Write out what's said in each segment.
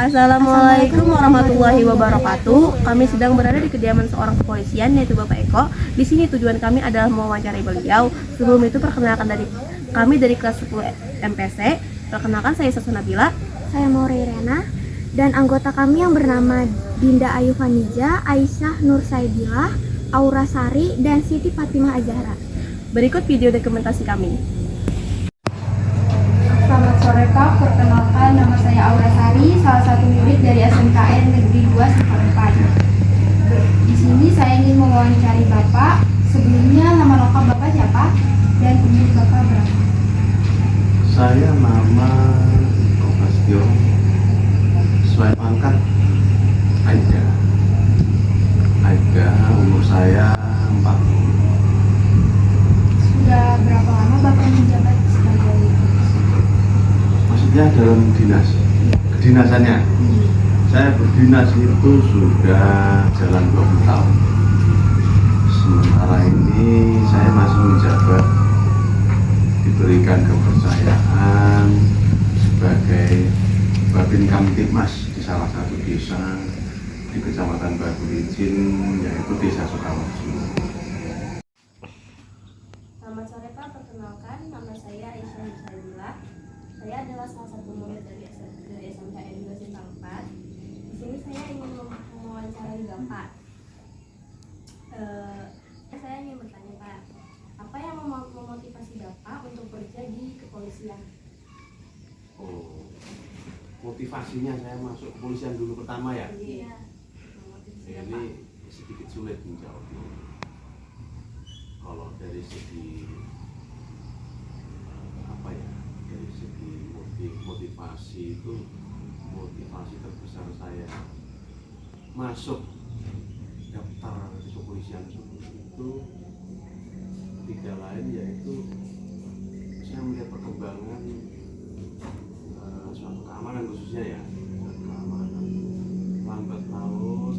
Assalamualaikum warahmatullahi wabarakatuh. Kami sedang berada di kediaman seorang kepolisian, yaitu Bapak Eko. Di sini tujuan kami adalah mewawancarai beliau. Sebelum itu perkenalkan kami dari kelas 10 MPC. Perkenalkan, saya Sasa Nabila. Saya Mauri Rena. Dan anggota kami yang bernama Dinda Ayu Fanija, Aisyah Nur Saidilah, Aura Sari, dan Siti Fatimah Azhara. Berikut video dokumentasi kami. Selamat sore Kak, perkenalkan nama saya Aura Sari, salah satu murid dari SMKN Negeri 2 Sampang. Di sini saya ingin mewawancari Bapak. Sebelumnya nama lengkap Bapak siapa dan umur Bapak berapa? Saya nama Prasetyo, sesuai pangkat Aida. Umur saya 40. Sudah berapa lama Bapak menjabat sebagai Maksudnya dalam dinas, kedinasannya. Saya berdinas itu sudah jalan 20 tahun. Sementara ini saya masih menjabat, diberikan kepercayaan sebagai Babin Kamtibmas di salah satu desa di Kecamatan Batu Licin, yaitu Desa Sukawarjo. Selamat sore Pak, perkenalkan nama saya Aisyah Nur Saidilah. Saya adalah salah satu murid dari SMKN 2 Sintang 4. Di sini saya ingin mewawancarai Bapak. Saya ingin bertanya Pak, apa yang memotivasi Bapak untuk kerja di kepolisian? Oh, motivasinya saya masuk kepolisian dulu pertama ya. Iya. Ini sedikit sulit menjawabnya. Kalau dari segi dari segi motivasi itu, motivasi terbesar saya masuk daftar di kepolisian itu tidak lain yaitu saya melihat perkembangan suatu keamanan, khususnya ya keamanan lambat laun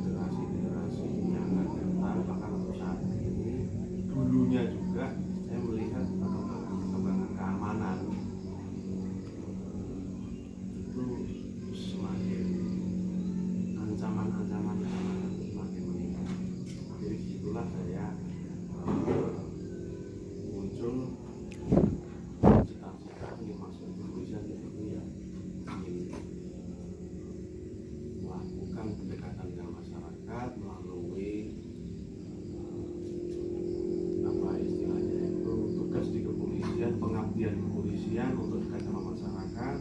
generasi yang akan datang, bahkan untuk saat ini dulunya juga saya melihat perkembangan keamanan itu semakin ancaman-ancaman keamanan semakin meningkat. Jadi disitulah saya muncul cita-cita ingin masuk ke kepolisian, yaitu ya ingin melakukan pendekatan dengan masyarakat melalui apa istilahnya itu tugas di kepolisian, pengabdian kepolisian untuk dekat sama masyarakat,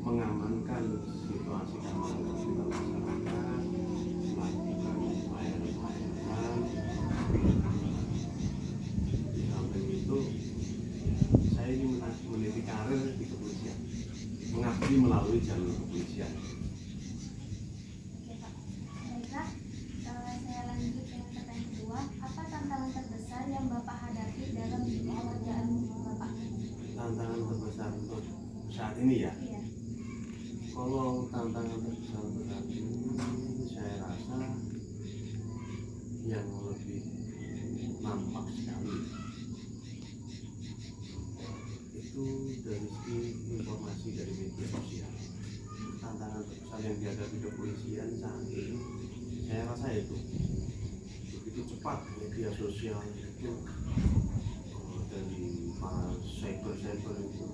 mengamankan situasi keamanan di masyarakat, melakukan pelayanan. Di samping itu saya ingin meniti karir di kepolisian, mengabdi melalui jalur kepolisian. Oke Pak. Baiklah, saya lanjut dengan pertanyaan kedua. Apa tantangan terbesar yang Bapak hadapi dalam pekerjaan Bapak? Tantangan terbesar untuk saat ini ya. Iya. Kalau tantangan terbesar saat ini, saya rasa yang lebih nampak sekali itu dari segi informasi dari media sosial. Tantangan terbesar yang dihadapi kepolisian saat ini, saya rasa itu begitu cepat media sosial itu dari para cyber itu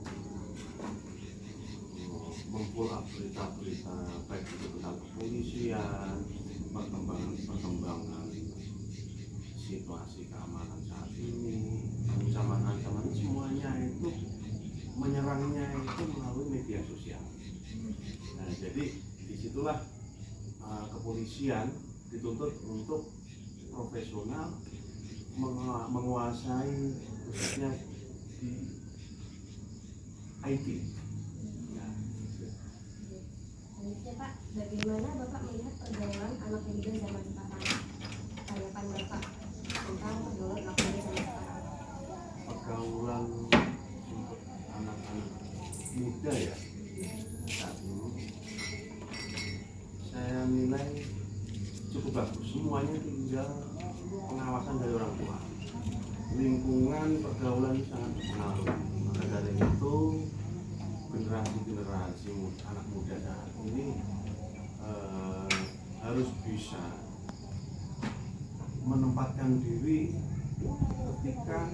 mempull-up berita-berita baik itu tentang kepolisian, perkembangan situasi keamanan saat ini, ancaman-ancaman, semuanya itu menyerangnya itu melalui media sosial. Nah, jadi disitulah kepolisian dituntut untuk profesional menguasai khususnya di IT. Ya, bagaimana Bapak melihat pergaulan anak muda zaman sekarang? Tanggapan Bapak tentang pergaulan anak muda zaman sekarang. Pergaulan untuk anak-anak muda ya saat ini saya nilai cukup bagus. Semuanya tinggal pengawasan dari orang tua. Lingkungan pergaulan itu sangat berpengaruh. Maka dari itu generasi anak muda saat ini harus bisa menempatkan diri ketika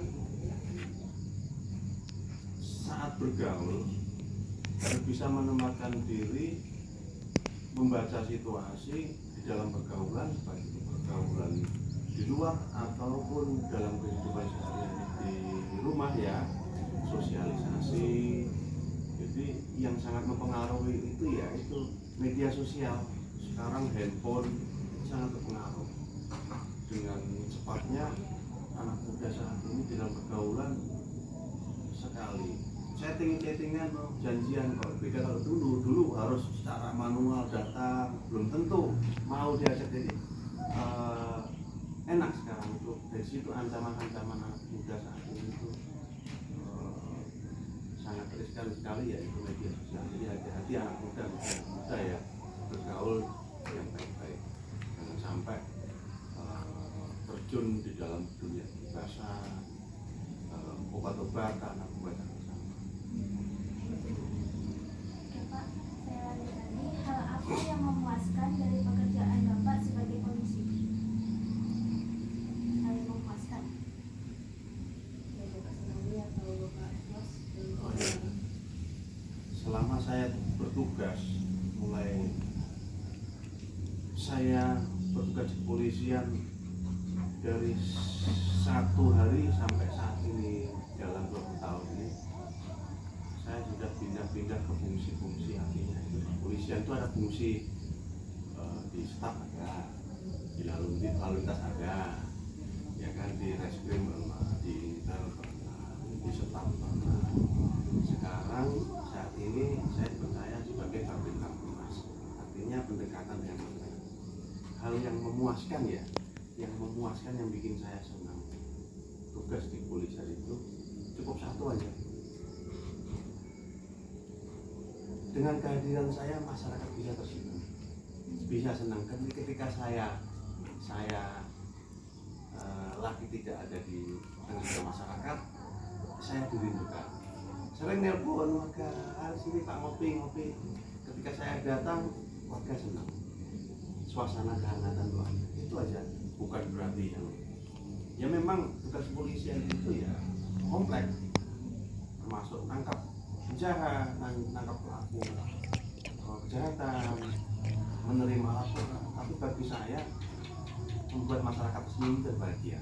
saat bergaul, harus bisa menempatkan diri, membaca situasi di dalam pergaulan, baik itu pergaulan di luar ataupun dalam kehidupan sehari-hari di rumah ya, sosialisasi. Jadi yang sangat mempengaruhi itu ya itu media sosial. Sekarang handphone sangat berpengaruh. Dengan cepatnya anak muda saat ini dalam pergaulan sekali chattingan janjian. Kalau beda kalau dulu harus secara manual datang, belum tentu mau diajak. Jadi enak sekarang itu. Dari situ ancaman-ancaman anak muda saat ini itu sangat riskan sekali ya, itu media sosial. Jadi hati-hati anak muda ya, bergaul yang baik-baik, jangan sampai terjun di dalam dunia bahasa obat-obatan atau obat sama. Pak, saya lanjut lagi. Hal apa yang memuaskan dari pekerjaan Bapak sebagai polisi? Hal yang memuaskan. Ya, Bapak senangi atau Bapak puas dengan Oh, ya. Selama saya bertugas, mulai saya bertugas di kepolisian dari 1 hari sampai saat ini dalam 20 tahun ini, saya sudah pindah-pindah ke fungsi-fungsi. Artinya itu di kepolisian itu ada fungsi di staf ada, di lalu lintas ada, ya kan, di reskrim pernah, di intel pernah, di staf pernah. Sekarang saat ini saya dipercaya sebagai Kabin Kamtibmas, artinya pendekatan yang hal yang memuaskan ya, yang memuaskan, yang bikin saya senang. Tugas di kepolisian itu cukup satu aja. Dengan kehadiran saya masyarakat bisa tersenyum, bisa senang. Ketika saya lagi tidak ada di tengah masyarakat, saya dirindukan. Sering nelpon warga, sini Pak ngopi. Ketika saya datang, warga senang. Suasana kehangatan keluarga itu aja. Bukan berarti ya memang tugas kepolisian itu ya kompleks, termasuk nangkap penjahat, nangkap pelaku kejahatan, menerima laporan. Tapi bagi saya membuat masyarakat senyum dan bahagia,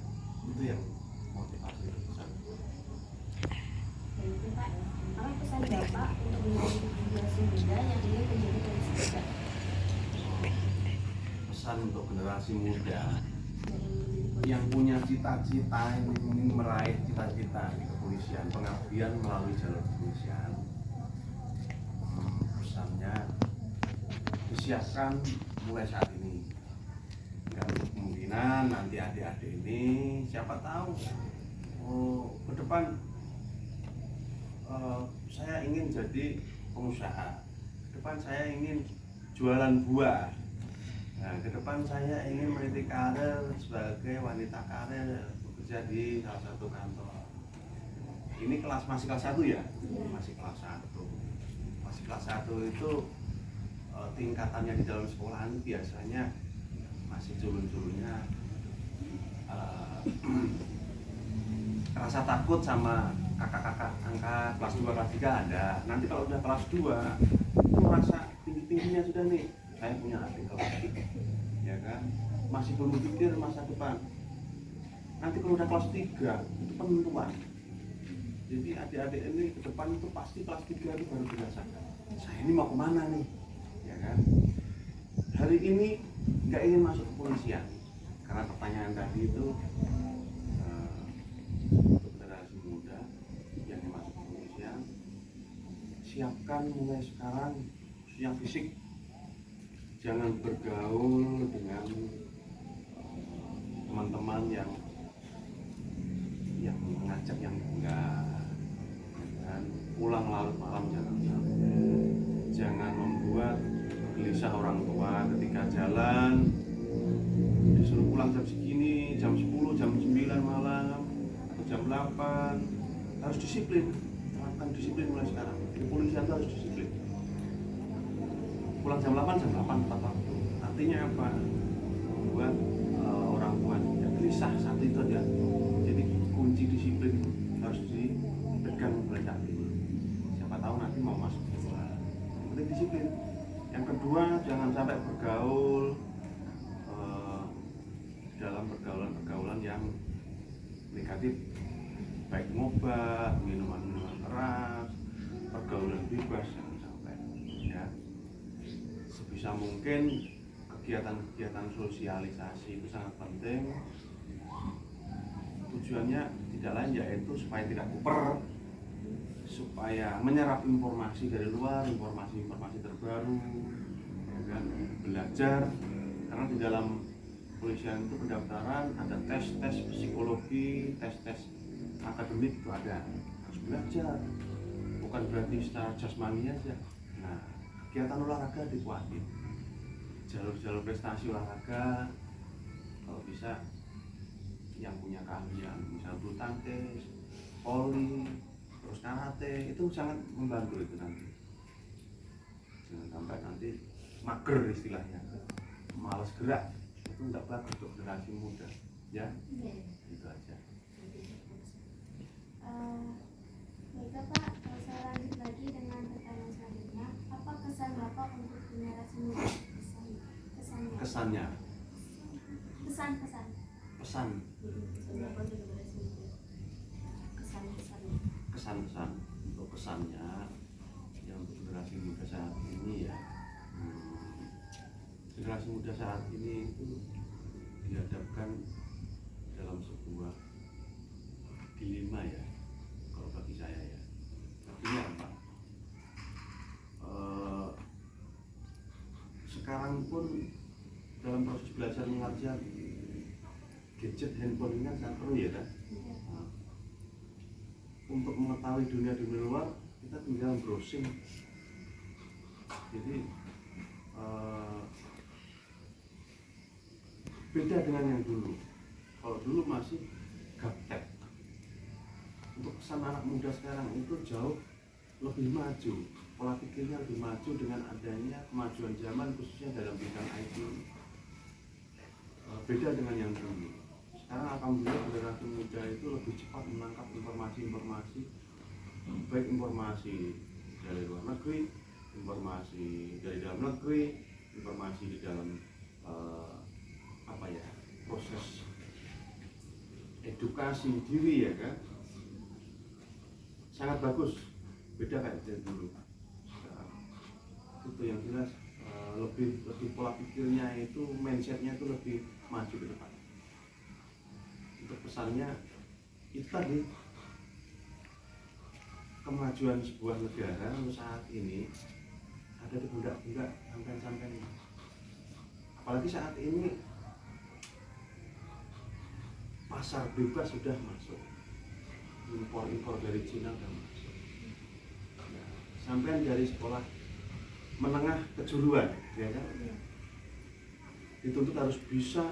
itu yang motivasi terbesar. Dan itu Pak, apa pesan Bapak untuk menjadi generasi muda yang ingin menjadi polisi juga? Pesan untuk generasi muda yang punya cita-cita, ingin meraih cita-cita di kepolisian, pengabdian melalui jalur kepolisian, pesannya disiapkan mulai saat ini. Dan kemungkinan nanti adik-adik ini siapa tahu ke depan saya ingin jadi pengusaha, ke depan saya ingin jualan buah. Nah, ke depan saya ingin meniti karir sebagai wanita karir, bekerja di salah satu kantor. Ini masih kelas 1 ya? Masih kelas 1. Masih kelas 1 itu tingkatannya di dalam sekolahan biasanya masih culun-culunnya rasa takut sama kakak-kakak angkat kelas 2, kelas 3 ada. Nanti kalau udah kelas 2 itu merasa tinggi-tingginya sudah nih, saya punya adik kelas 3, ya kan, masih belum berpikir masa depan. Nanti kalau udah kelas 3 itu penentuan. Jadi adik-adik ini ke depan itu pasti kelas 3 itu baru dirasakan, saya ini mau kemana nih, ya kan. Hari ini nggak ingin masuk kepolisian karena pertanyaan tadi itu untuk generasi muda yang ingin masuk kepolisian, siapkan mulai sekarang yang fisik jangan bergaul dengan teman-teman yang mengajak yang enggak, dan pulang larut malam jangan sampai. Jangan membuat gelisah orang tua ketika jalan, disuruh pulang jam segini, jam 10, jam 9 malam, atau jam 8. Harus disiplin, terapkan disiplin mulai sekarang. Kepolisian itu harus disiplin. Pulang jam 8, jam 8 tepat waktu. Artinya apa? Membuat orang tua tidak gelisah saat itu aja. Jadi kunci disiplin harus dipegang mulai saat ini. Siapa tahu nanti mau masuk sekolah. Yang penting disiplin. Yang kedua, jangan sampai bergaul dalam pergaulan yang negatif, baik ngobat, minuman keras, pergaulan bebas, jangan sampai. Ya, sebisa mungkin kegiatan-kegiatan sosialisasi itu sangat penting. Tujuannya tidak lain yaitu supaya tidak kuper, supaya menyerap informasi dari luar, informasi terbaru, ya kan? Belajar, karena di dalam kepolisian itu pendaftaran ada tes psikologi, tes akademik itu ada, harus belajar, bukan berarti secara jasmani aja. Nah, kegiatan olahraga dikuatin, jalur prestasi olahraga, kalau bisa yang punya keahlian, misal bulu tangkis, voli, terus karate, itu sangat membantu itu nanti. Jangan sampai nanti mager istilahnya, malas gerak, itu enggak bagus untuk generasi muda. Ya, itu aja. Baiklah Pak, saya lanjut lagi dengan pertanyaan selanjutnya. Apa kesan Bapak untuk generasi muda? Kesannya, Pesan. kesan untuk kesannya yang untuk generasi muda saat ini ya. Generasi muda saat ini itu dihadapkan dalam sebuah dilema ya, kalau bagi saya ya. Artinya apa? Sekarang pun dalam proses belajar mengajar, gadget handphone ini kan sangat perlu ya kan? Nah, untuk mengetahui dunia luar, kita tinggal browsing. Jadi beda dengan yang dulu. Kalau dulu masih gaptek. Untuk kesan anak muda sekarang itu jauh lebih maju, pola pikirnya lebih maju dengan adanya kemajuan zaman, khususnya dalam bidang IT. Beda dengan yang dulu. Sekarang alhamdulillah generasi muda itu lebih cepat menangkap informasi-informasi, baik informasi dari luar negeri, informasi dari dalam negeri, informasi di dalam proses edukasi diri ya kan, sangat bagus, beda kayak dari dulu. Itu yang jelas lebih pola pikirnya itu, mindsetnya itu lebih maju ke depan. Untuk pesannya itu tadi, kemajuan sebuah negara saat ini ada di pundak-pundak sampai-sampai ini. Apalagi saat ini pasar bebas sudah masuk, impor dari Cina sudah masuk. Nah, sampai dari sekolah menengah kejuruan, ya kan? Dituntut harus bisa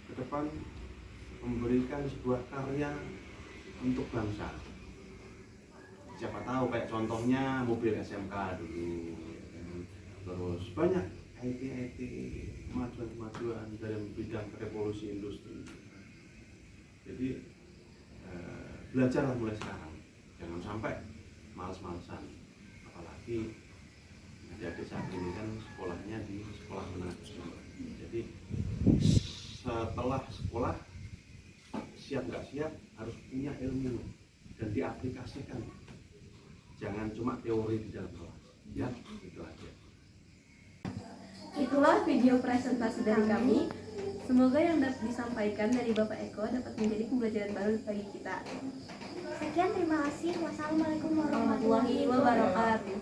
ke depan memberikan sebuah karya untuk bangsa. Siapa tahu kayak contohnya mobil SMK dulu, terus banyak IT kemajuan dalam bidang revolusi industri. Jadi belajarlah mulai sekarang, jangan sampai malas-malasan. Apalagi adik-adik saat ini kan sekolahnya di sekolah menengah kejuruan. Jadi setelah sekolah, siap nggak siap harus punya ilmu dan diaplikasikan. Jangan cuma teori di dalam kelas. Ya, itu aja. Itulah video presentasi dari kami. Semoga yang dapat disampaikan dari Bapak Eko dapat menjadi pembelajaran baru bagi kita. Sekian, terima kasih. Wassalamualaikum Warahmatullahi wabarakatuh.